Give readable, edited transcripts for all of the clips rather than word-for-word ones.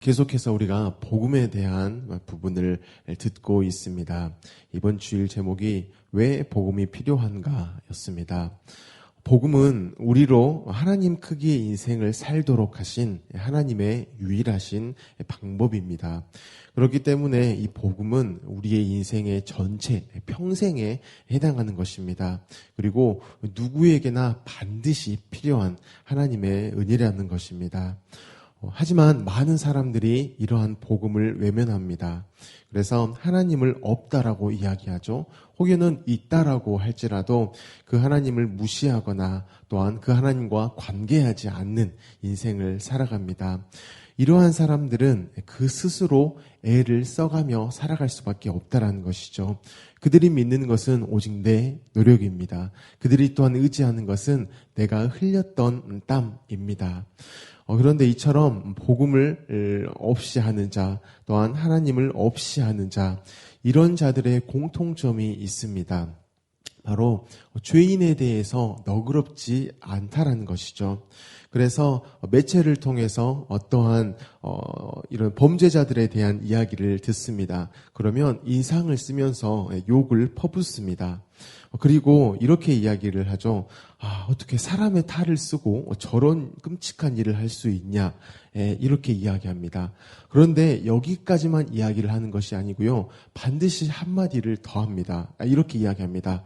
계속해서 우리가 복음에 대한 부분을 듣고 있습니다. 이번 주일 제목이 왜 복음이 필요한가 였습니다. 복음은 우리로 하나님 크기의 인생을 살도록 하신 하나님의 유일하신 방법입니다. 그렇기 때문에 이 복음은 우리의 인생의 전체, 평생에 해당하는 것입니다. 그리고 누구에게나 반드시 필요한 하나님의 은혜라는 것입니다. 하지만 많은 사람들이 이러한 복음을 외면합니다. 그래서 하나님을 없다라고 이야기하죠. 혹여는 있다라고 할지라도 그 하나님을 무시하거나 또한 그 하나님과 관계하지 않는 인생을 살아갑니다. 이러한 사람들은 그 스스로 애를 써가며 살아갈 수밖에 없다라는 것이죠. 그들이 믿는 것은 오직 내 노력입니다. 그들이 또한 의지하는 것은 내가 흘렸던 땀입니다. 그런데 이처럼 복음을 없이 하는 자, 또한 하나님을 없이 하는 자, 이런 자들의 공통점이 있습니다. 바로 죄인에 대해서 너그럽지 않다라는 것이죠. 그래서 매체를 통해서 어떠한 이런 범죄자들에 대한 이야기를 듣습니다. 그러면 인상을 쓰면서 욕을 퍼붓습니다. 그리고 이렇게 이야기를 하죠. 어떻게 사람의 탈을 쓰고 저런 끔찍한 일을 할 수 있냐, 이렇게 이야기합니다. 그런데 여기까지만 이야기를 하는 것이 아니고요, 반드시 한마디를 더 합니다. 이렇게 이야기합니다.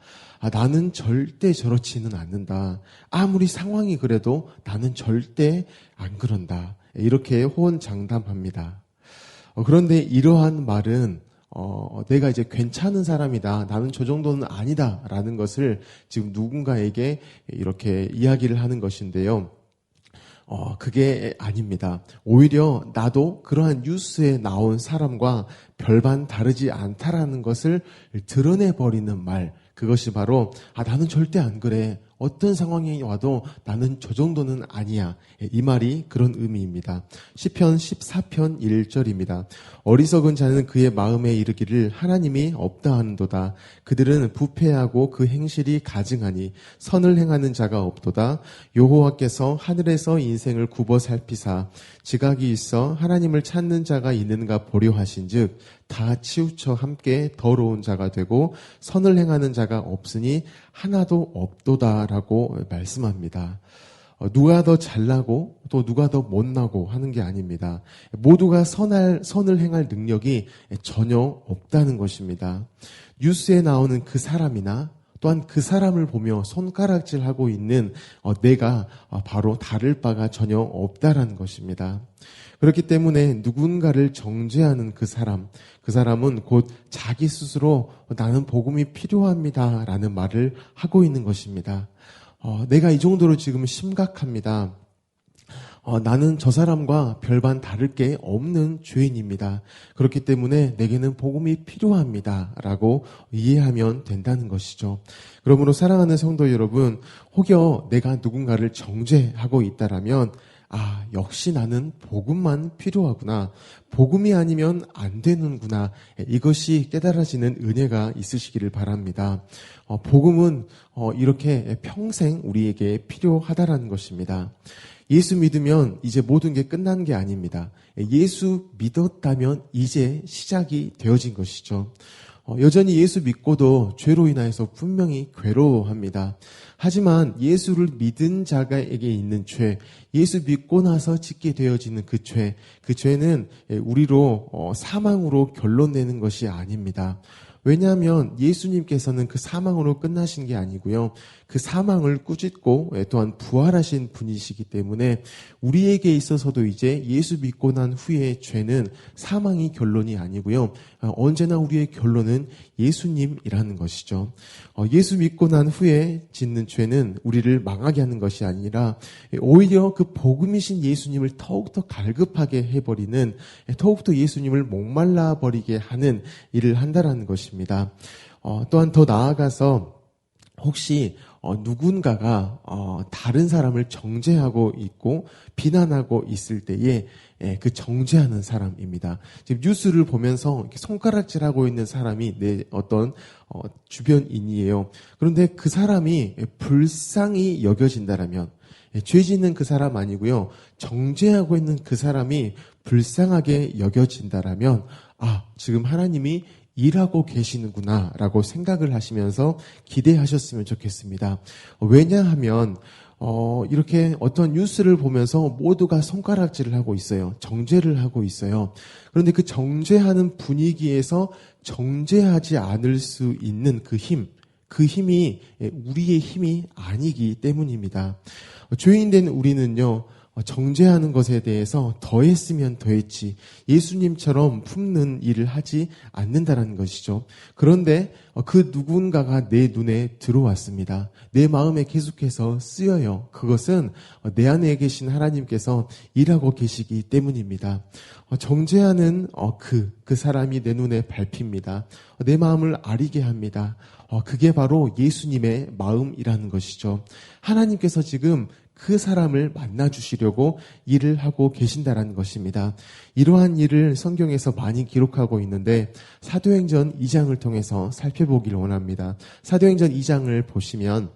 나는 절대 저렇지는 않는다. 아무리 상황이 그래도 나는 절대 안 그런다. 이렇게 호언장담합니다. 그런데 이러한 말은 내가 이제 괜찮은 사람이다, 나는 저 정도는 아니다 라는 것을 지금 누군가에게 이렇게 이야기를 하는 것인데요. 그게 아닙니다. 오히려 나도 그러한 뉴스에 나온 사람과 별반 다르지 않다라는 것을 드러내버리는 말, 그것이 바로 나는 절대 안 그래, 어떤 상황이 와도 나는 저 정도는 아니야, 이 말이 그런 의미입니다. 시편 14편 1절입니다. 어리석은 자는 그의 마음에 이르기를 하나님이 없다 하는도다. 그들은 부패하고 그 행실이 가증하니 선을 행하는 자가 없도다. 여호와께서 하늘에서 인생을 굽어 살피사 지각이 있어 하나님을 찾는 자가 있는가 보려 하신즉 다 치우쳐 함께 더러운 자가 되고 선을 행하는 자가 없으니 하나도 없도다라고 말씀합니다. 누가 더 잘나고 또 누가 더 못나고 하는 게 아닙니다. 모두가 선을 행할 능력이 전혀 없다는 것입니다. 뉴스에 나오는 그 사람이나 또한 그 사람을 보며 손가락질하고 있는 내가 바로 다를 바가 전혀 없다라는 것입니다. 그렇기 때문에 누군가를 정죄하는 그 사람은 곧 자기 스스로 나는 복음이 필요합니다 라는 말을 하고 있는 것입니다. 내가 이 정도로 지금 심각합니다. 나는 저 사람과 별반 다를 게 없는 죄인입니다. 그렇기 때문에 내게는 복음이 필요합니다 라고 이해하면 된다는 것이죠. 그러므로 사랑하는 성도 여러분, 혹여 내가 누군가를 정죄하고 있다라면 역시 나는 복음만 필요하구나, 복음이 아니면 안 되는구나, 이것이 깨달아지는 은혜가 있으시기를 바랍니다. 복음은 이렇게 평생 우리에게 필요하다라는 것입니다. 예수 믿으면 이제 모든 게 끝난 게 아닙니다. 예수 믿었다면 이제 시작이 되어진 것이죠. 여전히 예수 믿고도 죄로 인하여서 분명히 괴로워합니다. 하지만 예수를 믿은 자에게 있는 죄, 예수 믿고 나서 짓게 되어지는 그 죄는 우리로 사망으로 결론내는 것이 아닙니다. 왜냐하면 예수님께서는 그 사망으로 끝나신 게 아니고요, 그 사망을 꾸짖고 또한 부활하신 분이시기 때문에 우리에게 있어서도 이제 예수 믿고 난 후에 죄는 사망이 결론이 아니고요, 언제나 우리의 결론은 예수님이라는 것이죠. 예수 믿고 난 후에 짓는 죄는 우리를 망하게 하는 것이 아니라 오히려 그 복음이신 예수님을 더욱더 갈급하게 해버리는, 더욱더 예수님을 목말라 버리게 하는 일을 한다라는 것입니다. 또한 더 나아가서 혹시 누군가가 다른 사람을 정죄하고 있고 비난하고 있을 때에 그 정죄하는 사람입니다. 지금 뉴스를 보면서 이렇게 손가락질하고 있는 사람이 내 어떤 주변인이에요. 그런데 그 사람이 불쌍히 여겨진다라면 죄 짓는 그 사람 아니고요. 정죄하고 있는 그 사람이 불쌍하게 여겨진다라면 지금 하나님이 일하고 계시는구나라고 생각을 하시면서 기대하셨으면 좋겠습니다. 왜냐하면 이렇게 어떤 뉴스를 보면서 모두가 손가락질을 하고 있어요. 정죄를 하고 있어요. 그런데 그 정죄하는 분위기에서 정죄하지 않을 수 있는 그 힘이 우리의 힘이 아니기 때문입니다. 죄인된 우리는요, 정죄하는 것에 대해서 더했으면 더했지 예수님처럼 품는 일을 하지 않는다는 것이죠. 그런데 그 누군가가 내 눈에 들어왔습니다. 내 마음에 계속해서 쓰여요. 그것은 내 안에 계신 하나님께서 일하고 계시기 때문입니다. 정죄하는 그 사람이 내 눈에 밟힙니다. 내 마음을 아리게 합니다. 그게 바로 예수님의 마음이라는 것이죠. 하나님께서 지금 그 사람을 만나주시려고 일을 하고 계신다라는 것입니다. 이러한 일을 성경에서 많이 기록하고 있는데 사도행전 2장을 통해서 살펴보기를 원합니다. 사도행전 2장을 보시면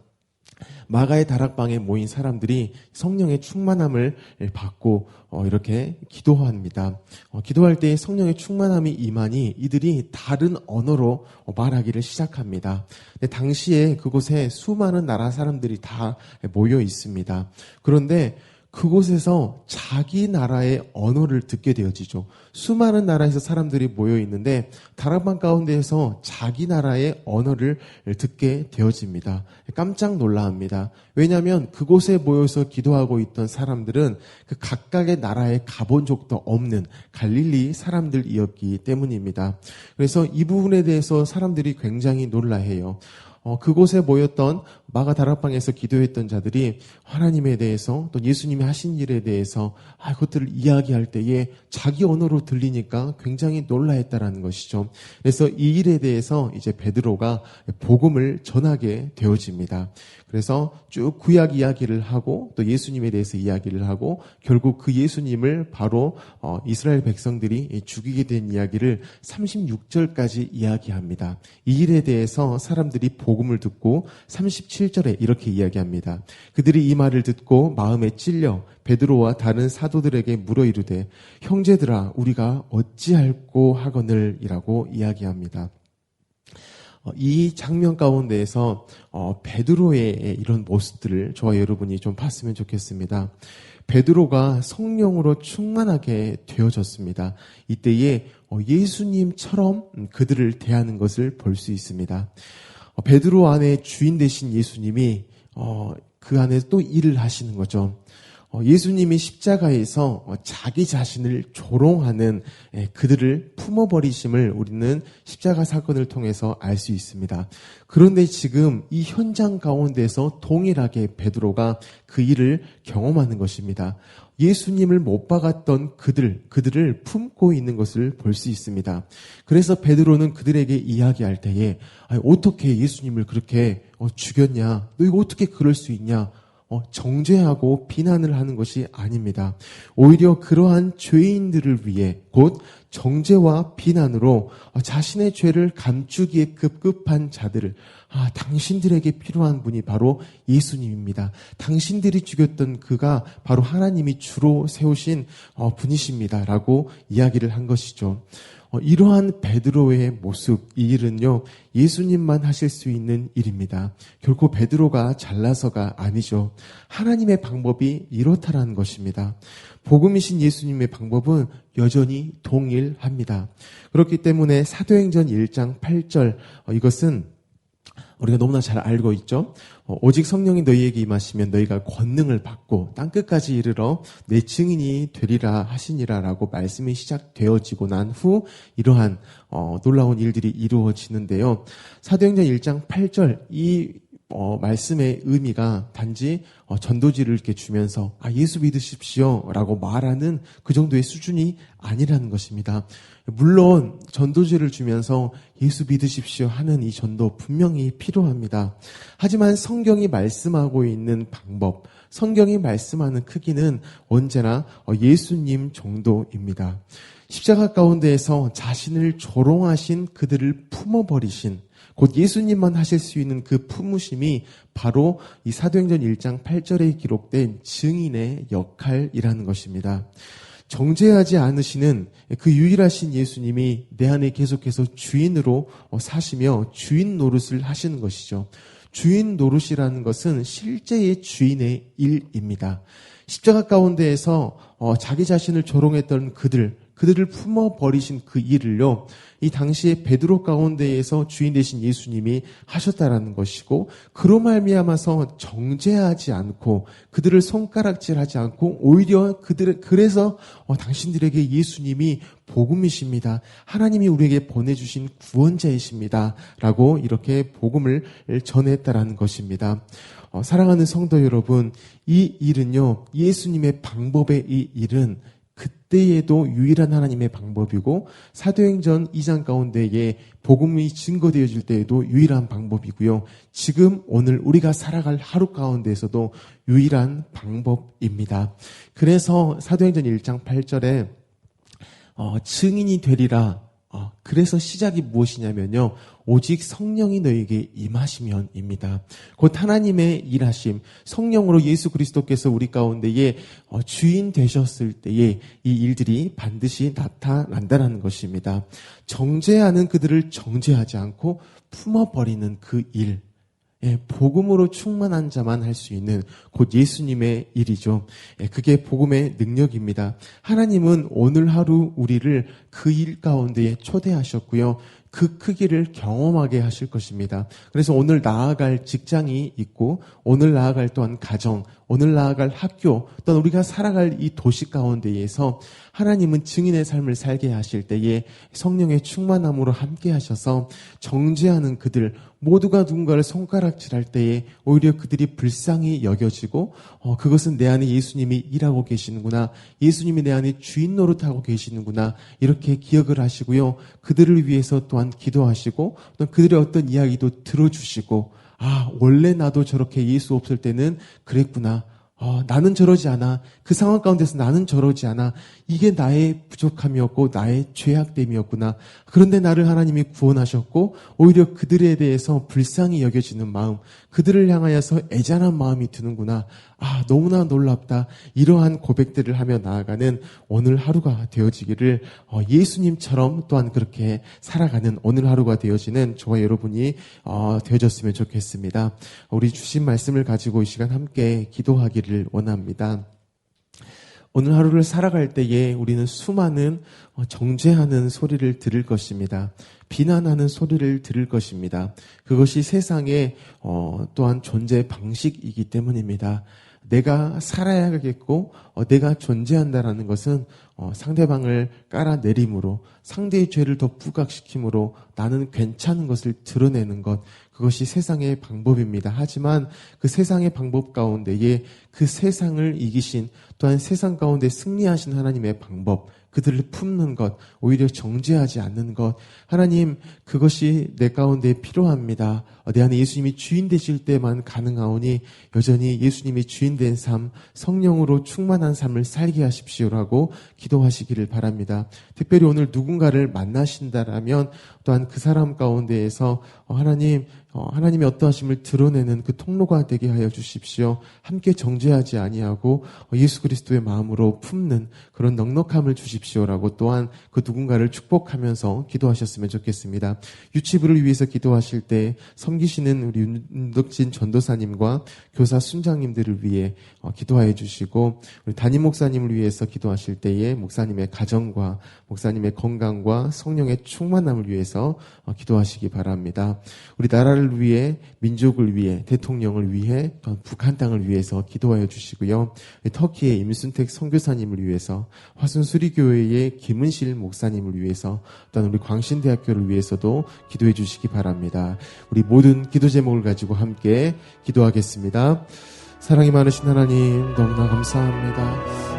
마가의 다락방에 모인 사람들이 성령의 충만함을 받고 이렇게 기도합니다. 기도할 때 성령의 충만함이 임하니 이들이 다른 언어로 말하기를 시작합니다. 근데 당시에 그곳에 수많은 나라 사람들이 다 모여 있습니다. 그런데 그곳에서 자기 나라의 언어를 듣게 되어지죠. 수많은 나라에서 사람들이 모여 있는데 다락방 가운데에서 자기 나라의 언어를 듣게 되어집니다. 깜짝 놀라합니다. 왜냐하면 그곳에 모여서 기도하고 있던 사람들은 그 각각의 나라에 가본 적도 없는 갈릴리 사람들이었기 때문입니다. 그래서 이 부분에 대해서 사람들이 굉장히 놀라해요. 그곳에 모였던 마가 다락방에서 기도했던 자들이 하나님에 대해서 또 예수님이 하신 일에 대해서 그것들을 이야기할 때에 자기 언어로 들리니까 굉장히 놀라했다라는 것이죠. 그래서 이 일에 대해서 이제 베드로가 복음을 전하게 되어집니다. 그래서 쭉 구약 이야기를 하고 또 예수님에 대해서 이야기를 하고 결국 그 예수님을 바로 이스라엘 백성들이 죽이게 된 이야기를 36절까지 이야기합니다. 이 일에 대해서 사람들이 복음을 듣고 37절에 이렇게 이야기합니다. 그들이 이 말을 듣고 마음에 찔려 베드로와 다른 사도들에게 물어 이르되 형제들아 우리가 어찌할꼬 하거늘 이라고 이야기합니다. 이 장면 가운데에서 베드로의 이런 모습들을 저와 여러분이 좀 봤으면 좋겠습니다. 베드로가 성령으로 충만하게 되어졌습니다. 이때에 예수님처럼 그들을 대하는 것을 볼 수 있습니다. 베드로 안에 주인 되신 예수님이 그 안에 또 일을 하시는 거죠. 예수님이 십자가에서 자기 자신을 조롱하는 그들을 품어버리심을 우리는 십자가 사건을 통해서 알 수 있습니다. 그런데 지금 이 현장 가운데서 동일하게 베드로가 그 일을 경험하는 것입니다. 예수님을 못 박았던 그들을 품고 있는 것을 볼 수 있습니다. 그래서 베드로는 그들에게 이야기할 때에 어떻게 예수님을 그렇게 죽였냐? 너 이거 어떻게 그럴 수 있냐? 정죄하고 비난을 하는 것이 아닙니다. 오히려 그러한 죄인들을 위해 곧 정죄와 비난으로 자신의 죄를 감추기에 급급한 자들을 당신들에게 필요한 분이 바로 예수님입니다. 당신들이 죽였던 그가 바로 하나님이 주로 세우신 분이십니다. 라고 이야기를 한 것이죠. 이러한 베드로의 모습, 이 일은요, 예수님만 하실 수 있는 일입니다. 결코 베드로가 잘나서가 아니죠. 하나님의 방법이 이렇다라는 것입니다. 복음이신 예수님의 방법은 여전히 동일합니다. 그렇기 때문에 사도행전 1장 8절, 이것은 우리가 너무나 잘 알고 있죠. 오직 성령이 너희에게 임하시면 너희가 권능을 받고 땅끝까지 이르러 내 증인이 되리라 하시니라라고 말씀이 시작되어지고 난 후 이러한 놀라운 일들이 이루어지는데요. 사도행전 1장 8절 이 말씀의 의미가 단지 전도지를 이렇게 주면서 예수 믿으십시오 라고 말하는 그 정도의 수준이 아니라는 것입니다. 물론 전도지를 주면서 예수 믿으십시오 하는 이 전도 분명히 필요합니다. 하지만 성경이 말씀하고 있는 방법, 성경이 말씀하는 크기는 언제나 예수님 정도입니다. 십자가 가운데에서 자신을 조롱하신 그들을 품어버리신, 곧 예수님만 하실 수 있는 그 품으심이 바로 이 사도행전 1장 8절에 기록된 증인의 역할이라는 것입니다. 정죄하지 않으시는 그 유일하신 예수님이 내 안에 계속해서 주인으로 사시며 주인 노릇을 하시는 것이죠. 주인 노릇이라는 것은 실제의 주인의 일입니다. 십자가 가운데에서 자기 자신을 조롱했던 그들을 품어버리신 그 일을요, 이 당시에 베드로 가운데에서 주인 되신 예수님이 하셨다라는 것이고, 그로 말미암아서 정죄하지 않고 그들을 손가락질하지 않고 오히려 그래서 당신들에게 예수님이 복음이십니다. 하나님이 우리에게 보내주신 구원자이십니다. 라고 이렇게 복음을 전했다라는 것입니다. 사랑하는 성도 여러분, 이 일은요, 예수님의 방법의 이 일은 그때에도 유일한 하나님의 방법이고, 사도행전 2장 가운데에 복음이 증거되어질 때에도 유일한 방법이고요. 지금 오늘 우리가 살아갈 하루 가운데에서도 유일한 방법입니다. 그래서 사도행전 1장 8절에 증인이 되리라. 그래서 시작이 무엇이냐면요, 오직 성령이 너에게 임하시면입니다. 곧 하나님의 일하심, 성령으로 예수 그리스도께서 우리 가운데에 주인 되셨을 때에 이 일들이 반드시 나타난다는 것입니다. 정죄하는 그들을 정죄하지 않고 품어버리는 그 일, 복음으로 충만한 자만 할 수 있는 곧 예수님의 일이죠. 그게 복음의 능력입니다. 하나님은 오늘 하루 우리를 그 일 가운데에 초대하셨고요. 그 크기를 경험하게 하실 것입니다. 그래서 오늘 나아갈 직장이 있고, 오늘 나아갈 또한 가정, 오늘 나아갈 학교, 또는 우리가 살아갈 이 도시 가운데에서 하나님은 증인의 삶을 살게 하실 때에 성령의 충만함으로 함께 하셔서 정죄하는 그들 모두가 누군가를 손가락질할 때에 오히려 그들이 불쌍히 여겨지고, 그것은 내 안에 예수님이 일하고 계시는구나, 예수님이 내 안에 주인 노릇하고 계시는구나, 이렇게 기억을 하시고요. 그들을 위해서 또한 기도하시고, 또 그들의 어떤 이야기도 들어주시고, 원래 나도 저렇게 예수 없을 때는 그랬구나. 나는 저러지 않아. 그 상황 가운데서 나는 저러지 않아. 이게 나의 부족함이었고 나의 죄악됨이었구나. 그런데 나를 하나님이 구원하셨고 오히려 그들에 대해서 불쌍히 여겨지는 마음, 그들을 향하여서 애잔한 마음이 드는구나. 너무나 놀랍다. 이러한 고백들을 하며 나아가는 오늘 하루가 되어지기를, 예수님처럼 또한 그렇게 살아가는 오늘 하루가 되어지는 저와 여러분이 되어졌으면 좋겠습니다. 우리 주신 말씀을 가지고 이 시간 함께 기도하기를 원합니다. 오늘 하루를 살아갈 때에 우리는 수많은 정죄하는 소리를 들을 것입니다. 비난하는 소리를 들을 것입니다. 그것이 세상의 또한 존재 방식이기 때문입니다. 내가 살아야겠고 내가 존재한다라는 것은 상대방을 깔아내림으로, 상대의 죄를 더 부각시킴으로 나는 괜찮은 것을 드러내는 것, 그것이 세상의 방법입니다. 하지만 그 세상의 방법 가운데에 그 세상을 이기신, 또한 세상 가운데 승리하신 하나님의 방법, 그들을 품는 것, 오히려 정죄하지 않는 것, 하나님 그것이 내 가운데 필요합니다. 내 안에 예수님이 주인 되실 때만 가능하오니 여전히 예수님이 주인 된 삶, 성령으로 충만한 삶을 살게 하십시오라고 기도하시기를 바랍니다. 특별히 오늘 누군가를 만나신다라면 또한 그 사람 가운데에서 하나님의 어떠하심을 드러내는 그 통로가 되게 하여 주십시오. 함께 정죄하지 아니하고 예수 그리스도의 마음으로 품는 그런 넉넉함을 주십시오라고 또한 그 누군가를 축복하면서 기도하셨으면 좋겠습니다. 유치부를 위해서 기도하실 때 섬기시는 우리 윤덕진 전도사님과 교사 순장님들을 위해 기도하여 주시고, 우리 담임 목사님을 위해서 기도하실 때에 목사님의 가정과 목사님의 건강과 성령의 충만함을 위해서 기도하시기 바랍니다. 우리 나라를 나라를 위해, 민족을 위해, 대통령을 위해, 또 북한 땅을 위해서 기도하여 주시고요. 터키의 임순택 선교사님을 위해서, 화순수리교회의 김은실 목사님을 위해서, 또한 우리 광신대학교를 위해서도 기도해 주시기 바랍니다. 우리 모든 기도 제목을 가지고 함께 기도하겠습니다. 사랑이 많으신 하나님, 너무나 감사합니다.